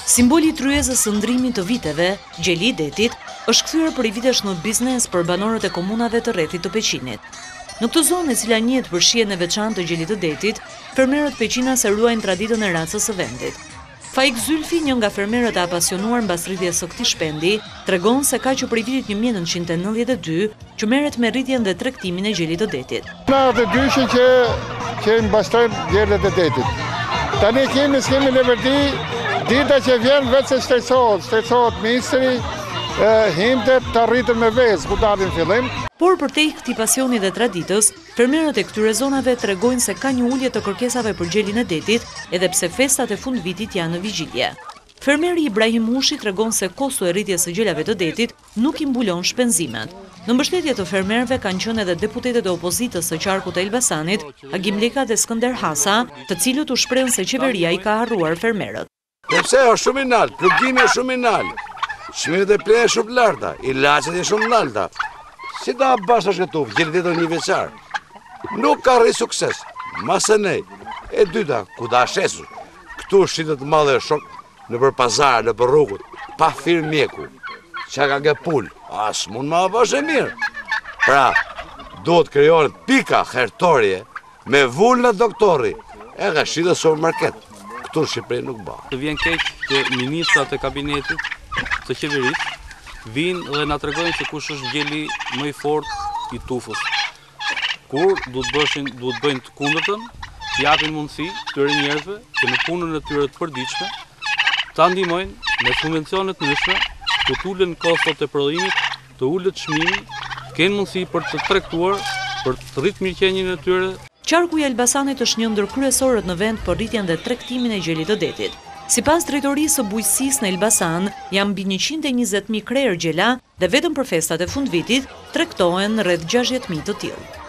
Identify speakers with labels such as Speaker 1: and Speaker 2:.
Speaker 1: Simboli i tryezës së ndrimit të viteve, gjeli i detit, është kthyer prej vitesh në biznes për banorët e komunave të rrethit të Peqinit. Në këtë zonë, e cila njihet për shijen e veçantë të gjelit të detit, fermerët peqinas e ruajnë traditën e racës së vendit. Faik Zylfi, një nga fermerët e apasionuar mbas rritjes së këtij shpendi, tregon se ka që prej vitit 1992 që merret me rritjen dhe tregtimin e gjelit të detit.
Speaker 2: Na të dyshin që mbashtrojnë gjelet e detit. Tani kemi Leverdi, dita që vjen vetë se shtetësohet ministri, himtet të rritën me vezë, ku dalin fillim.
Speaker 1: Por përtej këtij pasioni dhe traditës, fermerët e këtyre zonave tregojnë se ka një ulje të kërkesave për gjelin e detit, edhe pse festat e fundvitit janë në vigjilje. Fermeri Ibrahim Mushi tregon se kosto e rritjes së gjelave të detit nuk i mbulon shpenzimet. Në mbështetje të fermerëve kanë qenë edhe deputetët e opozitës së qarkut të Elbasanit, Agim Leka dhe Skënder Hasa, të cilët u shprehën se qeveria i ka harruar fermerët.
Speaker 3: Sepse është shumë i lartë, plugimi është shumë i lartë, çmimet e plenë shumë larta, ilaçet janë shumë larta. Si da bashkë këtu, gjelit e një veçar. Nuk ka rri sukses, masë nej. E dyta, ku da shesur, këtu shqitet madhe shok në për pazar, në për rrugut, pa firë mjeku, që ka ke pull, as mund ma bashkë e mirë. Pra, do të krijohet pika hertorje me vull në doktori, e ka shqitet supermarket. Këtu në Shqipëri nuk ba.
Speaker 4: Të vjen keq që ministrat e kabinetit të qeverisë vinë dhe na tregojnë se kush është gjeli më i fortë i tufës. Kur duhet bëjnë të kundërtën, japin mundësi këtyre njerëzve që në punën e tyre të përditshme ta ndihmojnë me subvencione të ndryshme, të ulen kostot e prodhimit, të ulet çmimi, kanë mundësi për të tregtuar, për të rritur mirëqenien e tyre.
Speaker 1: Qarku i Elbasanit është një ndër kryesorët në vend për rritjen dhe tregtimin e gjelit të detit. Sipas drejtorisë së bujqësisë në Elbasan, janë mbi 120.000 krerë gjela dhe vetëm për festat e fundvitit tregtohen rreth 60.000 të tillë.